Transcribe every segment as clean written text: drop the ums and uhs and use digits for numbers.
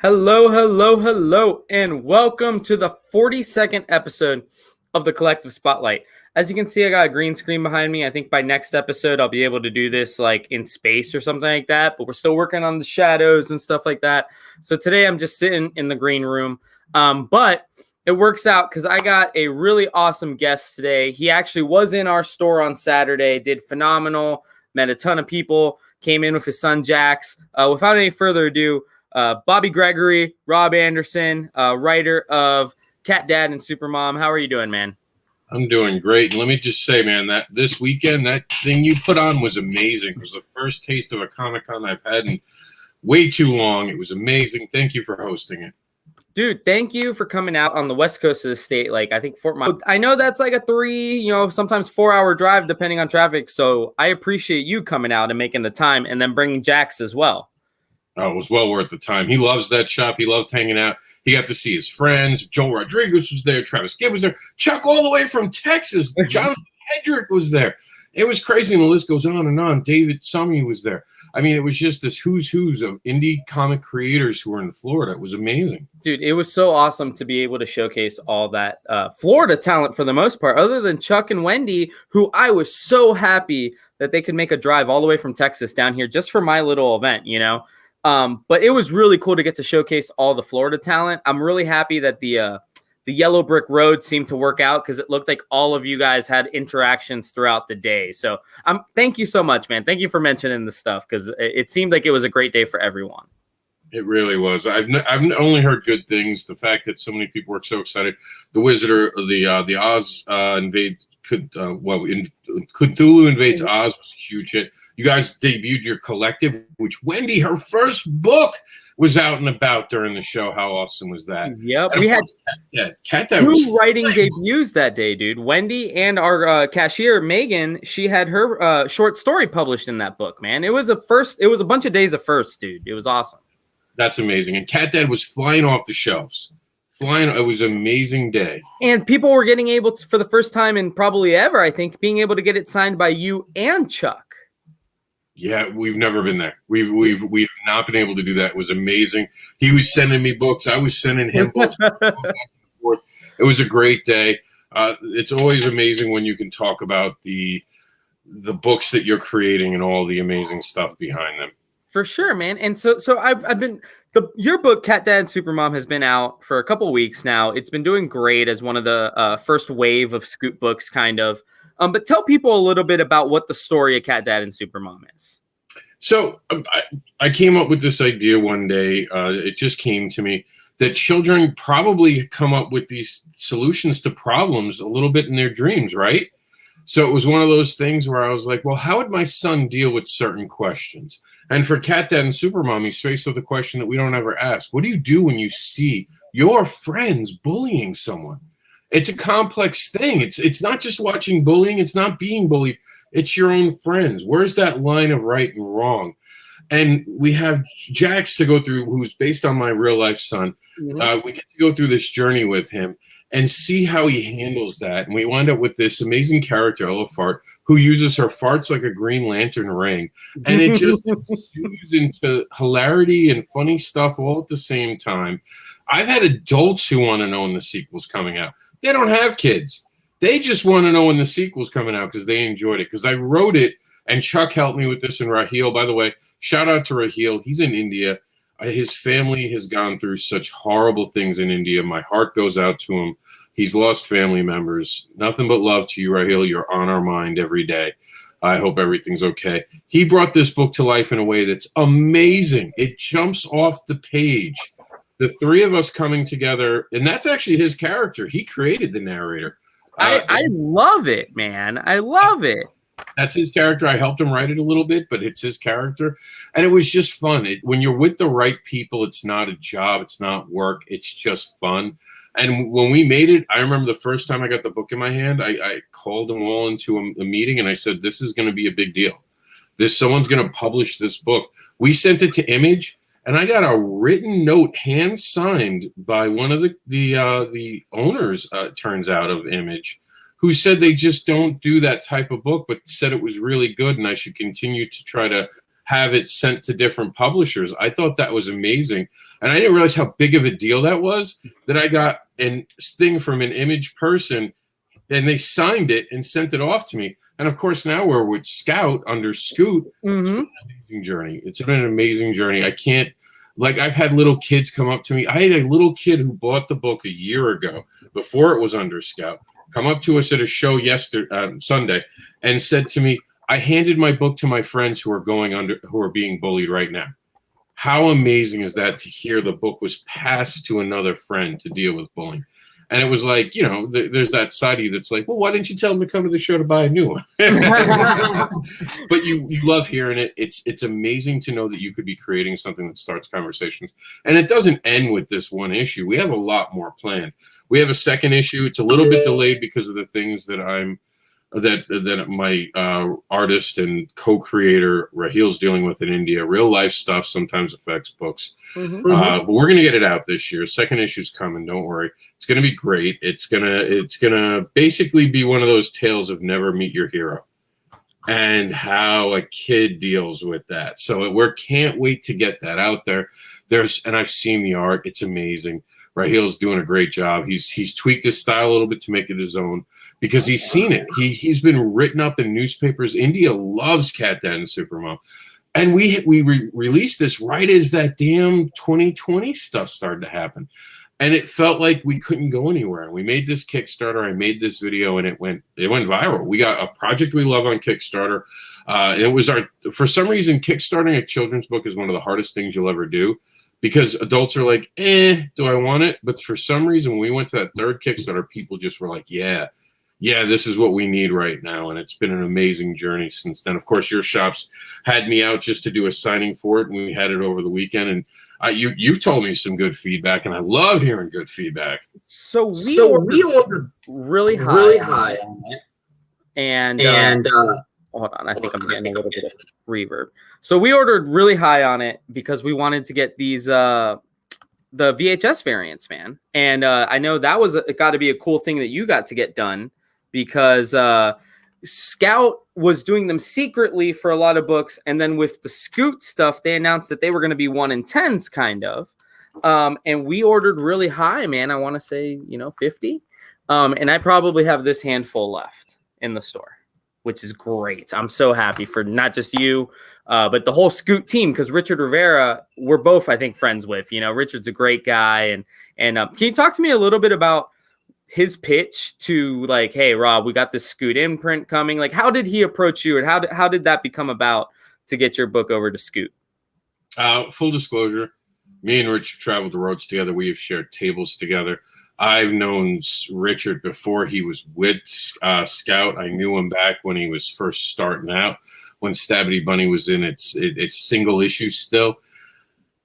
Hello, hello, hello, and welcome to the 42nd episode of the Collective Spotlight. As you can see, I got a green screen behind me. I think by next episode, I'll be able to do this like in space or something like that, but we're still working on the shadows and stuff like that. So today I'm just sitting in the green room, but it works out because I got a really awesome guest today. He actually was in our store on Saturday, did phenomenal, met a ton of people, came in with his son, Jax. Without any further ado, Bobby Gregory, Rob Anderson, writer of Catdad and Supermom. How are you doing, man? I'm doing great. And let me just say, man, that this weekend, that thing you put on was amazing. It was the first taste of a Comic-Con I've had in way too long. It was amazing. Thank you for hosting it. Dude, thank you for coming out on the west coast of the state. Like, I think Fort Myers. I know that's like a 3, sometimes 4-hour drive depending on traffic. So I appreciate you coming out and making the time and then bringing Jax as well. Oh, it was well worth the time. He loves that shop. He loved hanging out. He got to see his friends. Joel Rodriguez was there. Travis Gibb was there. Chuck all the way from Texas. Jonathan Hedrick was there. It was crazy, and the list goes on and on. David Summey was there. I mean, it was just this who's of indie comic creators who were in Florida. It was amazing. Dude, it was so awesome to be able to showcase all that Florida talent for the most part, other than Chuck and Wendy, who I was so happy that they could make a drive all the way from Texas down here just for my little event, But it was really cool to get to showcase all the Florida talent. I'm really happy that the Yellow Brick Road seemed to work out because it looked like all of you guys had interactions throughout the day. So thank you so much, man. Thank you for mentioning this stuff because it seemed like it was a great day for everyone. It really was. I've only heard good things. The fact that so many people were so excited. The the Oz invade. Cthulhu Invades Oz was a huge hit. You guys debuted your collective, which Wendy, her first book, was out and about during the show. How awesome was that? Yep. And we had Catdad two writing debuts that day, dude. Wendy and our cashier, Megan, she had her short story published in that book, man. It was a bunch of days of firsts, dude. It was awesome. That's amazing. And Catdad was flying off the shelves. It was an amazing day. And people were getting able to, for the first time in probably ever, I think, being able to get it signed by you and Chuck. Yeah, we've never been there. We've not been able to do that. It was amazing. He was sending me books. I was sending him books. It was a great day. It's always amazing when you can talk about the books that you're creating and all the amazing stuff behind them. For sure, man. And so I've been your book, Catdad and Supermom, has been out for a couple weeks now. It's been doing great as one of the first wave of scoop books, kind of. But tell people a little bit about what the story of Catdad and Supermom is. So I came up with this idea one day. It just came to me that children probably come up with these solutions to problems a little bit in their dreams, right? So it was one of those things where I was like, well, how would my son deal with certain questions? And for Catdad and Supermom, he's faced with a question that we don't ever ask. What do you do when you see your friends bullying someone? It's a complex thing. It's not just watching bullying. It's not being bullied. It's your own friends. Where's that line of right and wrong? And we have Jax to go through, who's based on my real life son. Mm-hmm. We get to go through this journey with him and see how he handles that. And we wind up with this amazing character, Ella Fart, who uses her farts like a Green Lantern ring. And it just ensues into hilarity and funny stuff all at the same time. I've had adults who want to know when the sequel's coming out. They don't have kids. They just want to know when the sequel's coming out because they enjoyed it. Because I wrote it, and Chuck helped me with this, and Raheel. By the way, shout out to Raheel. He's in India. His family has gone through such horrible things in India. My heart goes out to him. He's lost family members. Nothing but love to you, Raheel. You're on our mind every day. I hope everything's okay. He brought this book to life in a way that's amazing. It jumps off the page. The three of us coming together, and that's actually his character. He created the narrator. I love it, man. I love it. That's his character. I helped him write it a little bit, but it's his character. And it was just fun. When you're with the right people, it's not a job. It's not work. It's just fun. And when we made it, I remember the first time I got the book in my hand, I called them all into a meeting, and I said, this is going to be a big deal. Someone's going to publish this book. We sent it to Image. And I got a written note, hand signed by one of the owners, turns out, of Image, who said they just don't do that type of book, but said it was really good and I should continue to try to have it sent to different publishers. I thought that was amazing. And I didn't realize how big of a deal that was, that I got a thing from an Image person and they signed it and sent it off to me. And of course, now we're with Scout under Scoot. It's been an amazing journey. It's been an amazing journey. I can't, like, I've had little kids come up to me. I had a little kid who bought the book a year ago before it was under Scout, come up to us at a show Sunday and said to me, I handed my book to my friends who are being bullied right now. How amazing is that, to hear the book was passed to another friend to deal with bullying? And it was like, you know, there's that side of you that's like, well, why didn't you tell them to come to the show to buy a new one? But you love hearing it. It's amazing to know that you could be creating something that starts conversations. And it doesn't end with this one issue. We have a lot more planned. We have a second issue. It's a little bit delayed because of the things that my artist and co-creator Rahil's dealing with in India. Real life stuff sometimes affects books. But we're gonna get it out this year. Second issue's coming, don't worry. It's gonna be great. It's gonna basically be one of those tales of never meet your hero and how a kid deals with that. So we can't wait to get that out there. And I've seen the art, it's amazing. Rahil's doing a great job. He's tweaked his style a little bit to make it his own because he's seen it. He's been written up in newspapers. India loves Catdad and Supermom. And we released this right as that damn 2020 stuff started to happen. And it felt like we couldn't go anywhere. We made this Kickstarter. I made this video and it went viral. We got a project we love on Kickstarter. It was for some reason, kickstarting a children's book is one of the hardest things you'll ever do. Because adults are like, do I want it? But for some reason, when we went to that third Kickstarter, people just were like, yeah, this is what we need right now. And it's been an amazing journey since then. Of course, your shops had me out just to do a signing for it, and we had it over the weekend. And you've told me some good feedback, and I love hearing good feedback. So we ordered really high on it. And hold on, I think I'm getting a little bit of reverb. So we ordered really high on it because we wanted to get these the VHS variants, man. And I know that was got to be a cool thing that you got to get done because Scout was doing them secretly for a lot of books, and then with the Scoot stuff, they announced that they were going to be 1-in-10s, kind of. And we ordered really high, man. I want to say 50, and I probably have this handful left in the store, which is great. I'm so happy for not just you, but the whole Scoot team, because Richard Rivera, we're both, I think, friends with. Richard's a great guy. And can you talk to me a little bit about his pitch to, like, hey, Rob, we got this Scoot imprint coming. Like, how did he approach you, and how did that become about to get your book over to Scoot? Full disclosure, me and Rich traveled the roads together. We have shared tables together. I've known Richard before he was with Scout. I knew him back when he was first starting out, when Stabity Bunny was in its single issue still.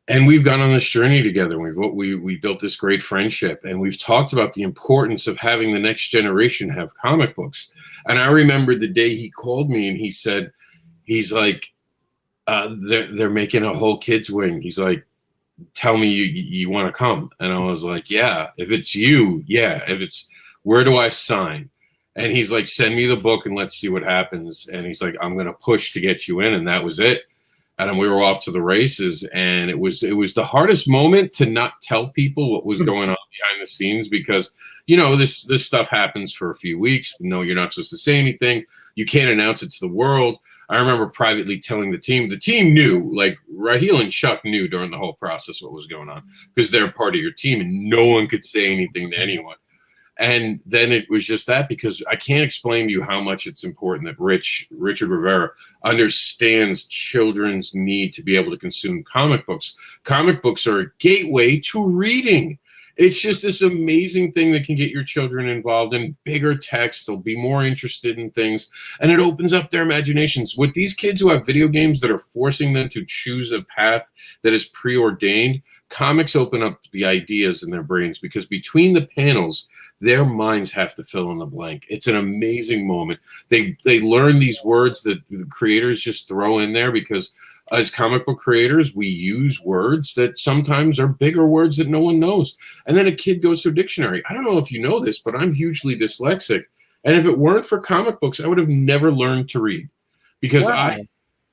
And we've gone on this journey together. We built this great friendship, and we've talked about the importance of having the next generation have comic books. And I remember the day he called me and he said, he's like, they're making a whole kids wing. He's like, tell me you want to come. And I was like, yeah, if it's you, yeah. If it's, where do I sign? And he's like, send me the book and let's see what happens. And he's like, I'm going to push to get you in. And that was it. And we were off to the races. And it was the hardest moment to not tell people what was going on behind the scenes, because, this stuff happens for a few weeks. No, you're not supposed to say anything. You can't announce it to the world. I remember privately telling the team knew, like Rahil and Chuck knew during the whole process what was going on, because they're part of your team and no one could say anything to anyone. And then it was just that, because I can't explain to you how much it's important that Richard Rivera understands children's need to be able to consume comic books. Comic books are a gateway to reading. It's just this amazing thing that can get your children involved in bigger text. They'll be more interested in things, and it opens up their imaginations. With these kids who have video games that are forcing them to choose a path that is preordained, comics open up the ideas in their brains, because between the panels, their minds have to fill in the blank. It's an amazing moment. They learn these words that the creators just throw in there, because as comic book creators, we use words that sometimes are bigger words that no one knows. And then a kid goes to a dictionary. I don't know if you know this, but I'm hugely dyslexic. And if it weren't for comic books, I would have never learned to read, because Wow.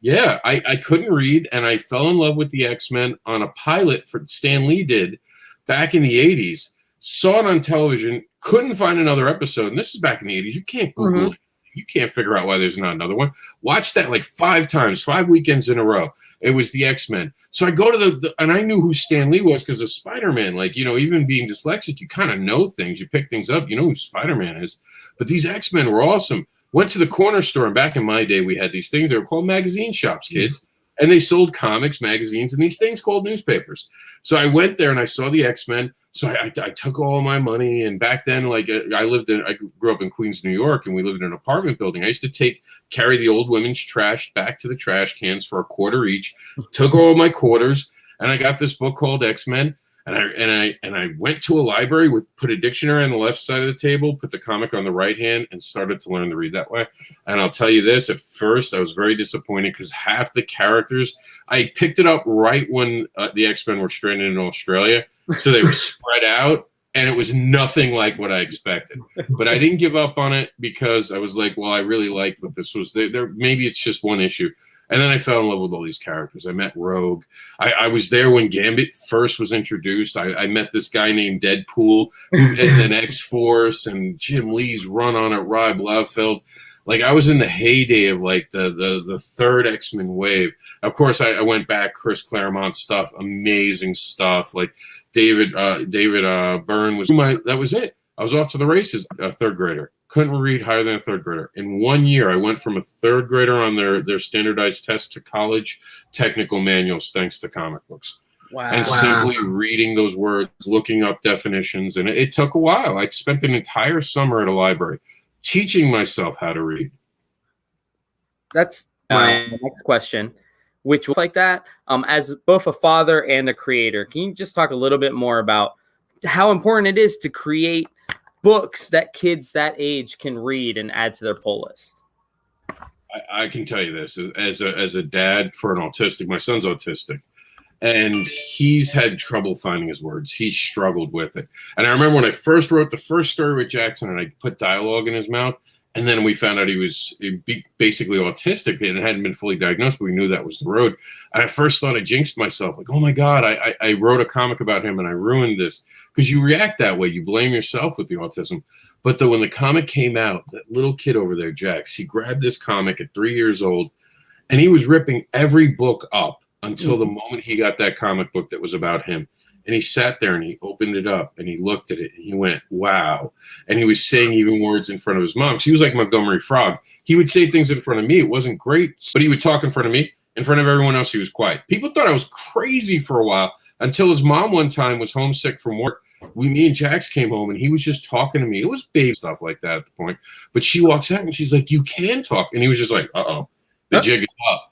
Yeah, I couldn't read, and I fell in love with the X-Men on a pilot for Stan Lee did back in the 80s. Saw it on television, couldn't find another episode. And this is back in the 80s. You can't Google it. You can't figure out why there's not another one. Watched that like 5 times, 5 weekends in a row. It was the X-Men. So I go to and I knew who Stan Lee was because of Spider-Man. Like, you know, even being dyslexic, you kind of know things. You pick things up. You know who Spider-Man is. But these X-Men were awesome. Went to the corner store, and back in my day, we had these things. They were called magazine shops, kids. And they sold comics, magazines, and these things called newspapers. So I went there and I saw the X-Men. So I took all my money. And back then, like I grew up in Queens, New York, and we lived in an apartment building. I used to carry the old women's trash back to the trash cans for $0.25 each. Took all my quarters, and I got this book called X-Men. And I went to a library, put a dictionary on the left side of the table, put the comic on the right hand, and started to learn to read that way. And I'll tell you this, at first I was very disappointed because half the characters, I picked it up right when the X-Men were stranded in Australia. So they were spread out, and it was nothing like what I expected. But I didn't give up on it because I was like, well, I really liked what this was. Maybe it's just one issue. And then I fell in love with all these characters. I met Rogue. I was there when Gambit first was introduced. I met this guy named Deadpool and then X-Force and Jim Lee's run on it, Rob Liefeld. Like, I was in the heyday of like the third X-Men wave. Of course, I went back, Chris Claremont stuff, amazing stuff. Like David Byrne that was it. I was off to the races, a third grader. Couldn't read higher than a third grader. In 1 year, I went from a third grader on their standardized test to college technical manuals thanks to comic books. Wow. And simply reading those words, looking up definitions. And it took a while. I spent an entire summer at a library teaching myself how to read. That's my next question, which was like that. As both a father and a creator, can you just talk a little bit more about how important it is to create books that kids that age can read and add to their pull list? I can tell you this as a dad for an autistic, my son's autistic, and he's had trouble finding his words. He struggled with it. And I remember when I first wrote the first story with Jackson and I put dialogue in his mouth, and then we found out he was basically autistic and it hadn't been fully diagnosed, but we knew that was the road. And I first thought I jinxed myself. Like, oh my God, I wrote a comic about him and I ruined this. Because you react that way. You blame yourself with the autism. But when the comic came out, that little kid over there, Jax, he grabbed this comic at 3 years old and he was ripping every book up until the moment he got that comic book that was about him. And he sat there and he opened it up and he looked at it and he went, wow. And he was saying even words in front of his mom. He was like Montgomery Frog. He would say things in front of me. It wasn't great, but he would talk in front of me. In front of everyone else, he was quiet. People thought I was crazy for a while until his mom one time was homesick from work. Me and Jax came home and he was just talking to me. It was baby stuff like that at the point. But she walks out and she's like, you can talk. And he was just like, uh-oh, the jig is up.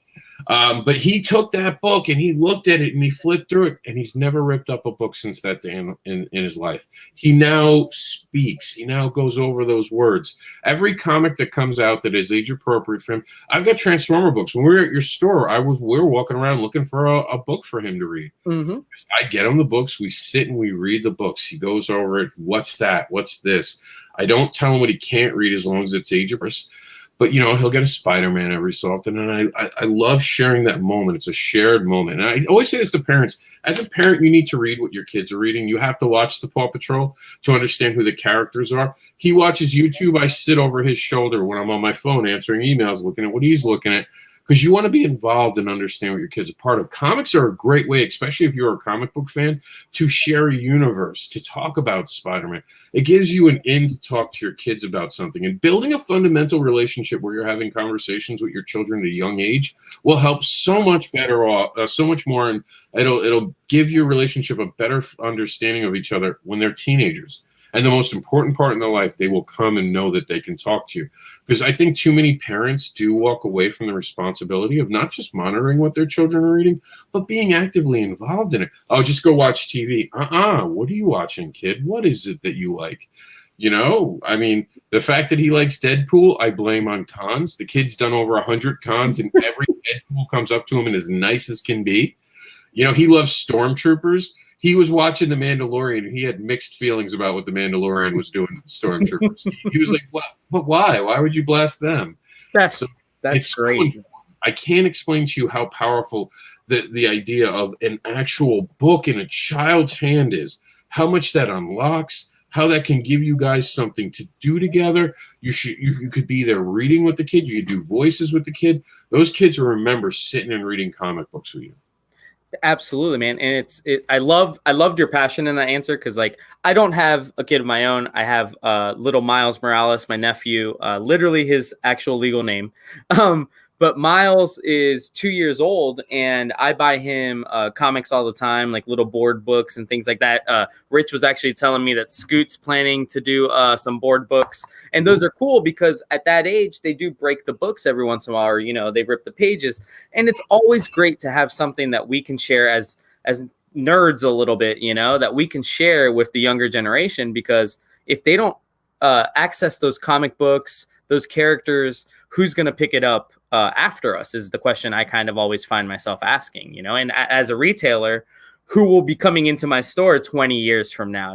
But he took that book and he looked at it and he flipped through it and he's never ripped up a book since that day in his life. He now speaks. He now goes over those words. Every comic that comes out that is age appropriate for him. I've got Transformer books. When we were at your store, we were walking around looking for a book for him to read. Mm-hmm. I get him the books. We sit and we read the books. He goes over it. What's that? What's this? I don't tell him what he can't read as long as it's age appropriate. But, you know, he'll get a Spider-Man every so often. And I love sharing that moment. It's a shared moment. And I always say this to parents. As a parent, you need to read what your kids are reading. You have to watch the Paw Patrol to understand who the characters are. He watches YouTube. I sit over his shoulder when I'm on my phone answering emails, looking at what he's looking at. Because you want to be involved and understand what your kids are part of. Comics are a great way, especially if you're a comic book fan, to share a universe, to talk about Spider-Man. It gives you an in to talk to your kids about something. And building a fundamental relationship where you're having conversations with your children at a young age will help so much so much more. And it'll give your relationship a better understanding of each other when they're teenagers. And the most important part in their life, they will come and know that they can talk to you. Because I think too many parents do walk away from the responsibility of not just monitoring what their children are reading, but being actively involved in it. Oh, just go watch TV. What are you watching, kid? What is it that you like? You know, I mean, the fact that he likes Deadpool, I blame on cons. The kid's done over 100 cons, and every Deadpool comes up to him and as nice as can be. You know, he loves stormtroopers. He was watching The Mandalorian, and he had mixed feelings about what The Mandalorian was doing to the stormtroopers. He was like, "What? But why? Why would you blast them?" That's great. I can't explain to you how powerful the idea of an actual book in a child's hand is, how much that unlocks, how that can give you guys something to do together. You could be there reading with the kid. You could do voices with the kid. Those kids will remember sitting and reading comic books with you. Absolutely, man. And I loved your passion in that answer, because like I don't have a kid of my own. I have little Miles Morales, my nephew, literally his actual legal name. But Miles is 2 years old, and I buy him comics all the time, like little board books and things like that. Rich was actually telling me that Scoot's planning to do some board books, and those are cool because at that age they do break the books every once in a while, or they rip the pages, and it's always great to have something that we can share as nerds a little bit, that we can share with the younger generation, because if they don't access those comic books, those characters, who's going to pick it up after us is the question I kind of always find myself asking, and as a retailer, who will be coming into my store 20 years from now,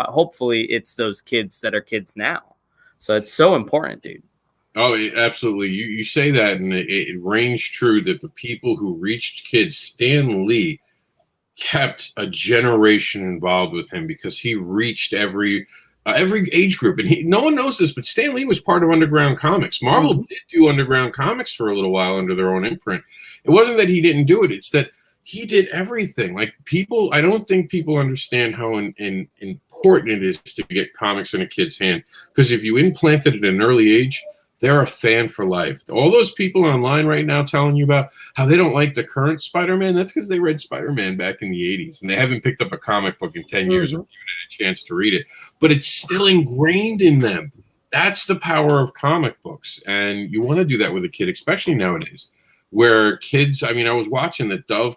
hopefully it's those kids that are kids now. So it's so important, dude. Oh, absolutely. You say that, and it rings true that the people who reached kids, Stan Lee kept a generation involved with him because he reached every age group. And no one knows this, but Stan Lee was part of Underground Comics. Marvel did do Underground Comics for a little while under their own imprint. It wasn't that he didn't do it. It's that he did everything. Like I don't think people understand how important it is to get comics in a kid's hand. Because if you implant it at an early age, they're a fan for life. All those people online right now telling you about how they don't like the current Spider-Man, that's because they read Spider-Man back in the 80s, and they haven't picked up a comic book in 10 years or given it a chance to read it. But it's still ingrained in them. That's the power of comic books. And you want to do that with a kid, especially nowadays, where kids, I was watching the Dove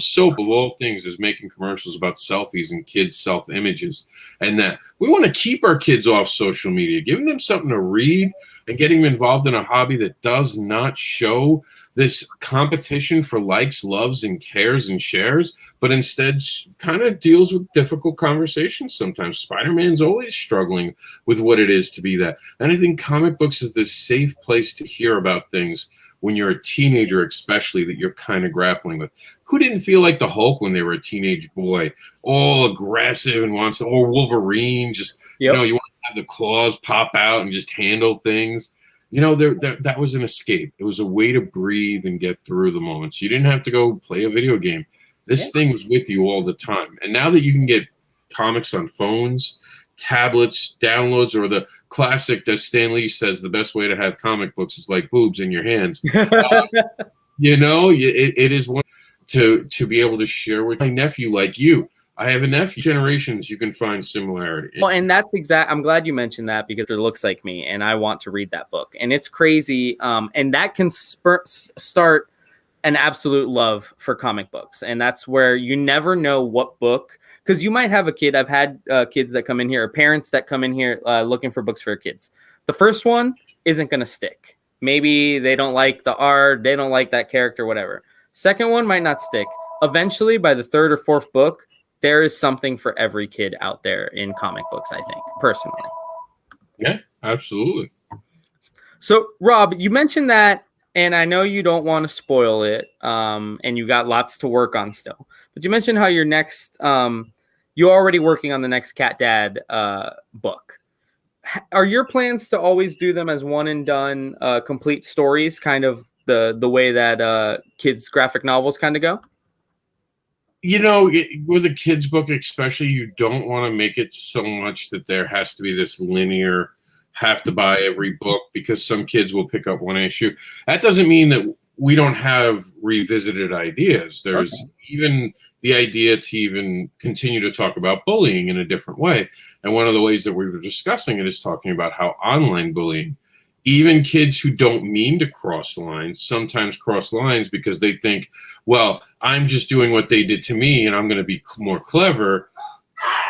soap of all things is making commercials about selfies and kids' self-images, and that we want to keep our kids off social media, giving them something to read and getting them involved in a hobby that does not show this competition for likes, loves, and cares and shares, but instead kind of deals with difficult conversations sometimes. Spider-Man's always struggling with what it is to be that. And I think comic books is this safe place to hear about things when you're a teenager, especially, that you're kind of grappling with. Who didn't feel like the Hulk when they were a teenage boy, all aggressive and or Wolverine, just, you want to have the claws pop out and just handle things. That was an escape. It was a way to breathe and get through the moments. You didn't have to go play a video game. This thing was with you all the time. And now that you can get comics on phones, tablets, downloads, or the classic that Stan Lee says the best way to have comic books is like boobs in your hands. It is one to be able to share with my nephew like you. I have a nephew. Generations, you can find similarity. Well, and that's I'm glad you mentioned that, because it looks like me, and I want to read that book. And it's crazy. And that can start an absolute love for comic books. And that's where you never know what book, because you might have a kid. I've had kids that come in here, or parents that come in here looking for books for their kids. The first one isn't going to stick. Maybe they don't like the art, they don't like that character, whatever. Second one might not stick. Eventually, by the third or fourth book, there is something for every kid out there in comic books, I think, personally. Yeah, absolutely. So, Rob, you mentioned that, and I know you don't want to spoil it, and you got lots to work on still. But you mentioned how your next, you're already working on the next Catdad book. Are your plans to always do them as one and done complete stories, kind of the way that kids' graphic novels kind of go? With a kid's book especially, you don't want to make it so much that there has to be this linear, have to buy every book, because some kids will pick up one issue. That doesn't mean that we don't have revisited ideas. There's even the idea to even continue to talk about bullying in a different way. And one of the ways that we were discussing it is talking about how online bullying, even kids who don't mean to cross the lines, sometimes cross lines because they think, well, I'm just doing what they did to me and I'm going to be more clever.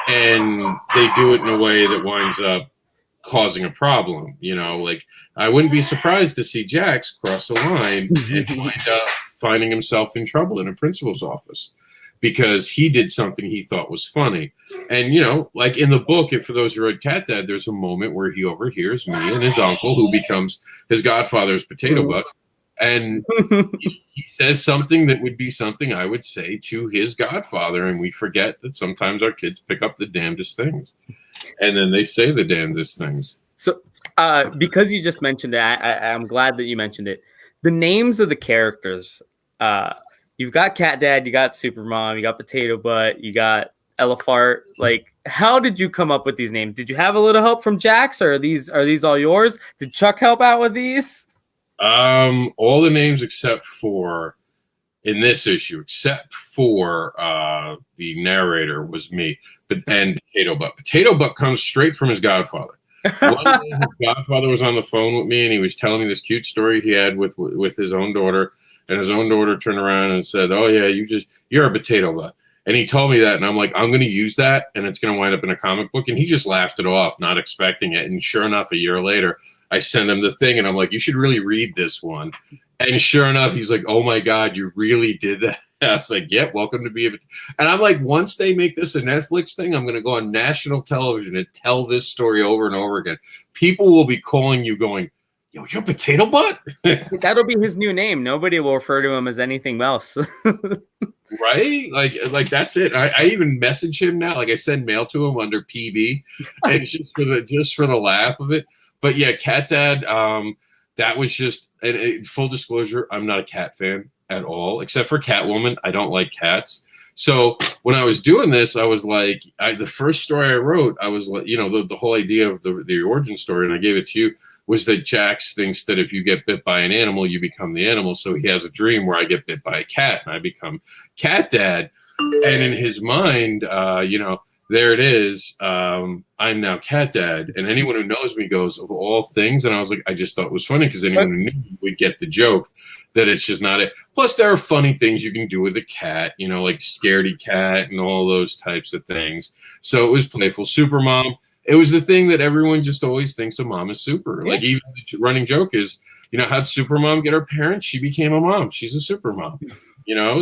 And they do it in a way that winds up causing a problem. Like, I wouldn't be surprised to see Jax cross the line and wind up finding himself in trouble in a principal's office because he did something he thought was funny. And, like in the book, for those who read Catdad, there's a moment where he overhears me and his uncle, who becomes his godfather's potato butt, And he says something that would be something I would say to his godfather, and we forget that sometimes our kids pick up the damnedest things, and then they say the damnedest things. So, because you just mentioned it, I'm glad that you mentioned it. The names of the characters, you've got Catdad, you got Supermom, you got Potato Butt, you got Elefart. Like, how did you come up with these names? Did you have a little help from Jax, or are these all yours? Did Chuck help out with these? All the names except for in this issue, except for the narrator was me, and Potato Butt. Potato Butt comes straight from his godfather. One day his godfather was on the phone with me, and he was telling me this cute story he had with his own daughter, and his own daughter turned around and said, "Oh yeah, you're a potato butt." And he told me that, and I'm like, I'm going to use that, and it's going to wind up in a comic book. And he just laughed it off, not expecting it. And sure enough, a year later, I send him the thing, and I'm like, you should really read this one. And sure enough, he's like, oh my God, you really did that. I was like, yep, welcome to be a. And I'm like, once they make this a Netflix thing, I'm going to go on national television and tell this story over and over again. People will be calling you going, yo, you're Potato Butt? That'll be his new name. Nobody will refer to him as anything else. Right? Like that's it. I even message him now. Like I send mail to him under PB, and it's just for the laugh of it. But yeah, Catdad, that was just full disclosure, I'm not a cat fan at all, except for Catwoman. I don't like cats. So when I was doing this, I was like, the first story I wrote, I was like, the whole idea of the origin story, and I gave it to you, was that Jax thinks that if you get bit by an animal, you become the animal. So he has a dream where I get bit by a cat and I become Catdad. And in his mind, there it is. I'm now Catdad. And anyone who knows me goes, of all things. And I was like, I just thought it was funny because anyone who knew me would get the joke that it's just not it. Plus, there are funny things you can do with a cat, like Scaredy Cat and all those types of things. So it was playful. Supermom. It was the thing that everyone just always thinks a mom is super. Yeah. Like even the running joke is, how'd Supermom get her parents? She became a mom. She's a supermom,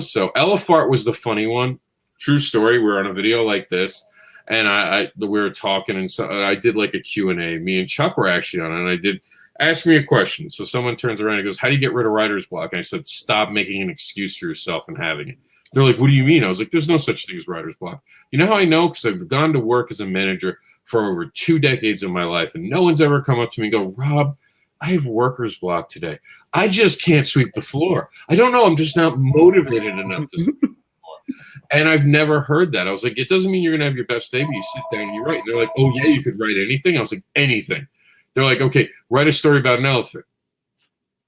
So Elefart was the funny one. True story. We were on a video like this, and we were talking, and so I did like a Q&A. Me and Chuck were actually on it, and I did ask me a question. So someone turns around and goes, how do you get rid of writer's block? And I said, stop making an excuse for yourself and having it. They're like, what do you mean? I was like, there's no such thing as writer's block. You know how I know? Because I've gone to work as a manager for over 2 decades of my life, and no one's ever come up to me and go, Rob, I have worker's block today. I just can't sweep the floor. I don't know. I'm just not motivated enough to sweep the floor. And I've never heard that. I was like, it doesn't mean you're going to have your best day, but you sit down and you write. And they're like, oh, yeah, you could write anything? I was like, anything. They're like, okay, write a story about an elephant.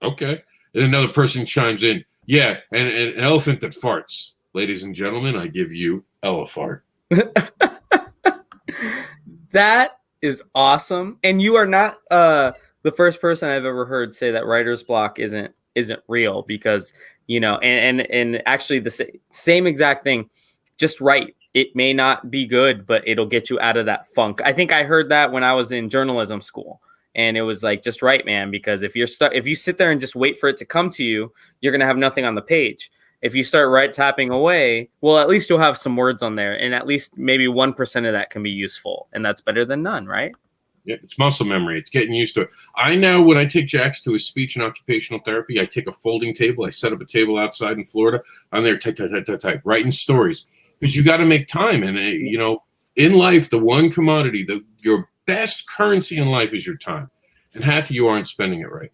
Okay. And another person chimes in, yeah, and an elephant that farts. Ladies and gentlemen, I give you Elefart. That is awesome. And you are not the first person I've ever heard say that writer's block isn't real, because, and actually the same exact thing, just write. It may not be good, but it'll get you out of that funk. I think I heard that when I was in journalism school. And it was like, just write, man, because if you sit there and just wait for it to come to you, you're going to have nothing on the page. If you start tapping away, well, at least you'll have some words on there, and at least maybe 1% of that can be useful, and that's better than none, right? Yeah, it's muscle memory. It's getting used to it. I now, when I take Jax to his speech and occupational therapy, I take a folding table. I set up a table outside in Florida. I'm there, type, writing stories, because you got to make time. And in life, the one commodity, your best currency in life is your time, and half of you aren't spending it right.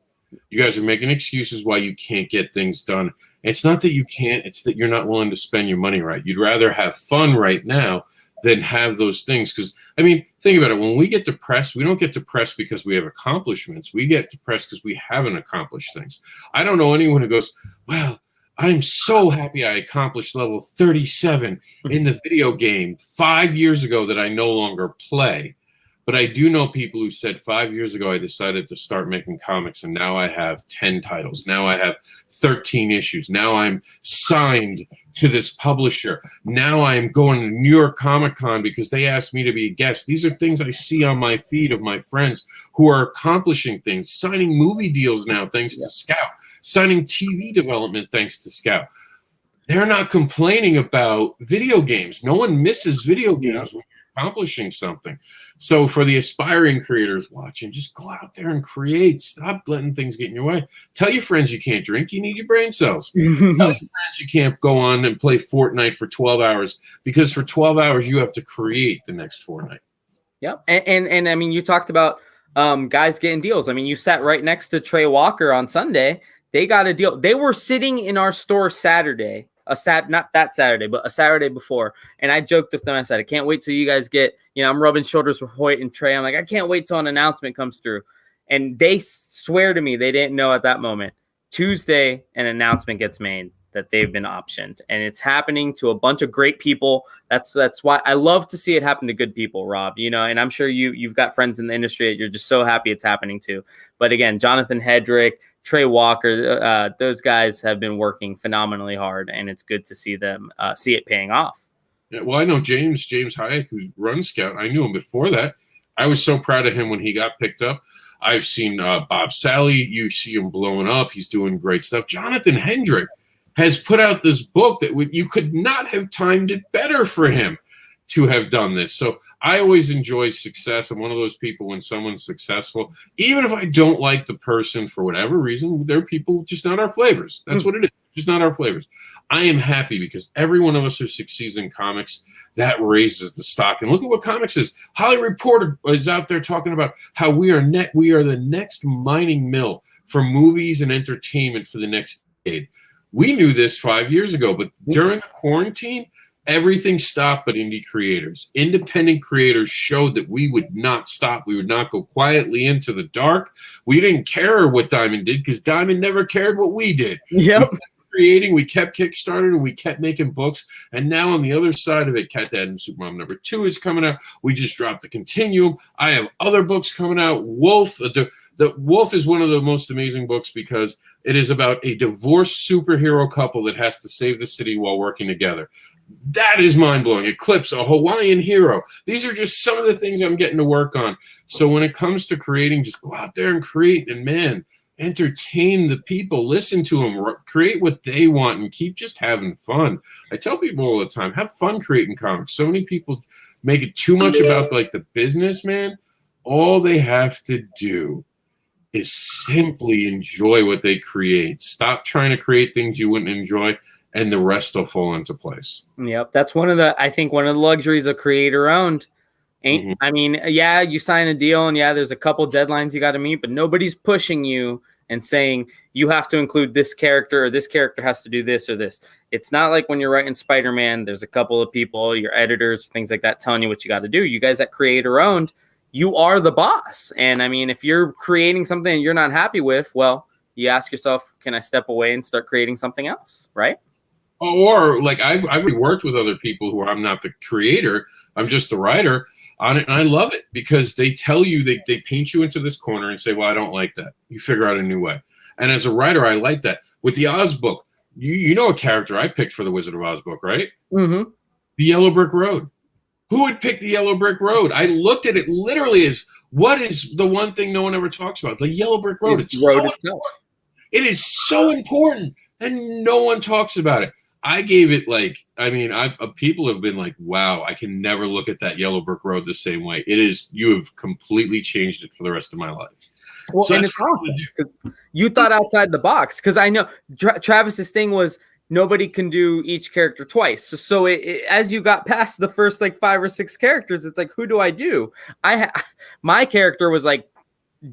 You guys are making excuses why you can't get things done. It's not that you can't, it's that you're not willing to spend your money right. You'd rather have fun right now than have those things. Because, think about it. When we get depressed, we don't get depressed because we have accomplishments. We get depressed because we haven't accomplished things. I don't know anyone who goes, well, I'm so happy I accomplished level 37 in the video game 5 years ago that I no longer play. But I do know people who said 5 years ago, I decided to start making comics, and now I have 10 titles. Now I have 13 issues. Now I'm signed to this publisher. Now I'm going to New York Comic Con because they asked me to be a guest. These are things I see on my feed of my friends who are accomplishing things, signing movie deals now thanks to Scout, signing TV development thanks to Scout. They're not complaining about video games. No one misses video games when accomplishing something. So for the aspiring creators watching, just go out there and create. Stop letting things get in your way. Tell your friends you can't drink. You need your brain cells. Tell your friends you can't go on and play Fortnite for 12 hours because for 12 hours you have to create the next Fortnite. Yep. And I mean, you talked about guys getting deals. I mean, you sat right next to Trey Walker on Sunday. They got a deal. They were sitting in our store Saturday, not that Saturday, but a Saturday before. And I joked with them. I said, I can't wait till you guys get, I'm rubbing shoulders with Hoyt and Trey. I'm like, I can't wait till an announcement comes through. And they swear to me they didn't know at that moment. Tuesday, an announcement gets made that they've been optioned, and it's happening to a bunch of great people. That's why I love to see it happen to good people, Rob, and I'm sure you've got friends in the industry that you're just so happy it's happening to. But again, Jonathan Hedrick, Trey Walker, those guys have been working phenomenally hard, and it's good to see them see it paying off. Yeah, well, I know James Hayek, who runs Scout. I knew him before that. I was so proud of him when he got picked up. I've seen Bob Sally. You see him blowing up. He's doing great stuff. Jonathan Hendrick has put out this book that you could not have timed it better for him to have done this. So I always enjoy success. I'm one of those people when someone's successful, even if I don't like the person for whatever reason, they're people just not our flavors. That's what it is. Just not our flavors. I am happy because every one of us who succeeds in comics, that raises the stock. And look at what comics is. Hollywood Reporter is out there talking about how we are the next mining mill for movies and entertainment for the next decade. We knew this 5 years ago, but during the quarantine, everything stopped but indie creators. Independent creators showed that we would not stop. We would not go quietly into the dark. We didn't care what Diamond did because Diamond never cared what we did. Yep. Creating, we kept Kickstarter, and we kept making books. And now on the other side of it, Catdad and Supermom #2 is coming out. We just dropped the Continuum. I have other books coming out. Wolf, the Wolf is one of the most amazing books because it is about a divorced superhero couple that has to save the city while working together. That is mind-blowing. Eclipse, a Hawaiian hero. These are just some of the things I'm getting to work on. So when it comes to creating, just go out there and create. And man, entertain the people, listen to them, create what they want, and keep just having fun. I tell people all the time, have fun creating comics. So many people make it too much about like the business, man. All they have to do is simply enjoy what they create. Stop trying to create things you wouldn't enjoy, and the rest will fall into place. Yep, that's I think one of the luxuries of creator-owned. I mean, yeah, you sign a deal, and yeah, there's a couple deadlines you got to meet, but nobody's pushing you and saying you have to include this character or this character has to do this or this. It's not like when you're writing Spider-Man, there's a couple of people, your editors, things like that, telling you what you got to do. You guys at creator-owned, you are the boss. And I mean, if you're creating something you're not happy with, well, you ask yourself, can I step away and start creating something else, right? Or like I've already worked with other people who I'm not the creator, I'm just the writer on it, and I love it because they tell you, they paint you into this corner and say, well, I don't like that. You figure out a new way. And as a writer, I like that. With the Oz book, you know a character I picked for the Wizard of Oz book, right? Mm-hmm. The Yellow Brick Road. Who would pick the Yellow Brick Road? I looked at it literally as, what is the one thing no one ever talks about? The Yellow Brick Road. It's the road itself. It is so important, and no one talks about it. I gave it people have been like, wow, I can never look at that Yellow Brick Road the same way. It is, you have completely changed it for the rest of my life. Well, so and it's awesome. You thought outside the box, because I know Travis's thing was nobody can do each character twice. So as you got past the first like 5 or 6 characters, it's like, who do I do? My character was like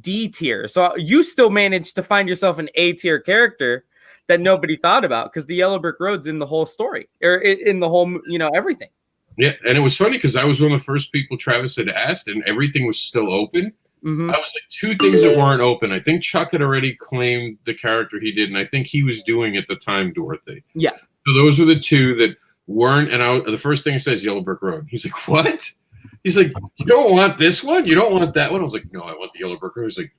D tier. So you still managed to find yourself an A tier character that nobody thought about because the Yellow Brick Road's in the whole story or in the whole, everything. Yeah. And it was funny because I was one of the first people Travis had asked and everything was still open. Mm-hmm. I was like 2 things that weren't open. I think Chuck had already claimed the character he did. And I think he was doing at the time Dorothy. Yeah. So those were the 2 that weren't. And the first thing it says Yellow Brick Road. He's like, what? He's like, you don't want this one? You don't want that one? I was like, no, I want the Yellow Brick Road. He's like,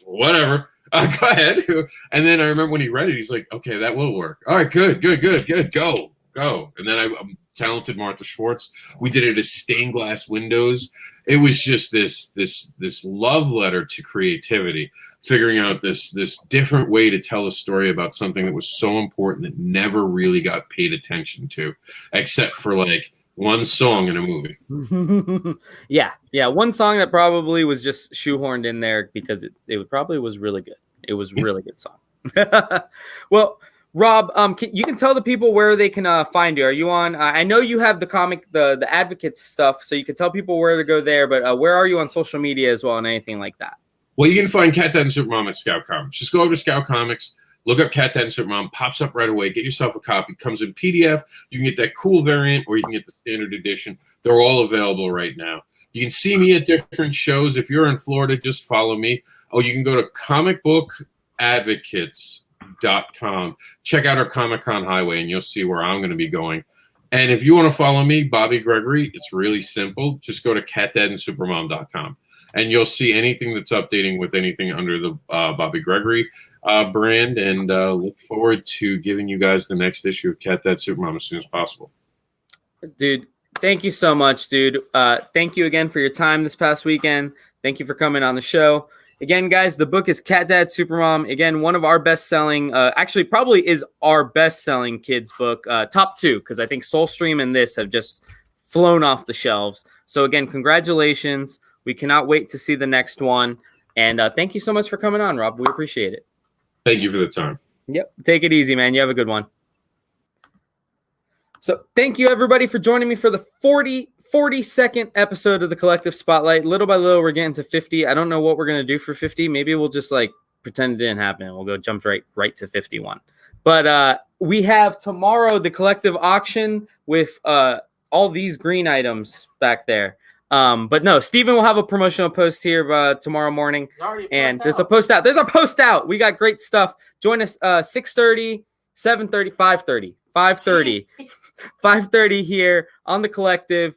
whatever. Go ahead. And then I remember when he read it, he's like, okay, that will work. All right, good. Go. And then I'm talented Martha Schwartz. We did it as stained glass windows. It was just this love letter to creativity, figuring out this different way to tell a story about something that was so important that never really got paid attention to, except for like One song in a movie. Yeah. One song that probably was just shoehorned in there because it probably was really good. It was a really good song. Well, Rob, you can tell the people where they can find you. Are you on? I know you have the comic, the Advocates stuff, so you can tell people where to go there. But where are you on social media as well and anything like that? Well, you can find Catdad and Supermom at Scout Comics. Just go over to Scout Comics, look up Catdad and Supermom, pops up right away. Get yourself a copy. Comes in PDF. You can get that cool variant, or you can get the standard edition. They're all available right now. You can see me at different shows. If you're in Florida, just follow me. Oh, you can go to comicbookadvocates.com. Check out our Comic-Con highway, and you'll see where I'm going to be going. And if you want to follow me, Bobby Gregory, it's really simple. Just go to catdadandsupermom.com. And you'll see anything that's updating with anything under the Bobby Gregory brand. And look forward to giving you guys the next issue of Catdad Supermom as soon as possible. Dude, thank you so much, dude. Thank you again for your time this past weekend. Thank you for coming on the show. Again, guys, the book is Catdad Supermom. Again, one of our best-selling, actually probably is our best-selling kids book. Top two, because I think Soulstream and this have just flown off the shelves. So again, congratulations. We cannot wait to see the next one. And thank you so much for coming on, Rob. We appreciate it. Thank you for the time. Yep. Take it easy, man. You have a good one. So thank you, everybody, for joining me for the 42nd episode of the Collective Spotlight. Little by little, we're getting to 50. I don't know what we're going to do for 50. Maybe we'll just like pretend it didn't happen. We'll go jump right to 51. But we have tomorrow the Collective auction with all these green items back there. But no, Steven will have a promotional post here tomorrow morning. And there's a post out. There's a post out. We got great stuff. Join us 6:30, 7:30, 5:30 here on the Collective.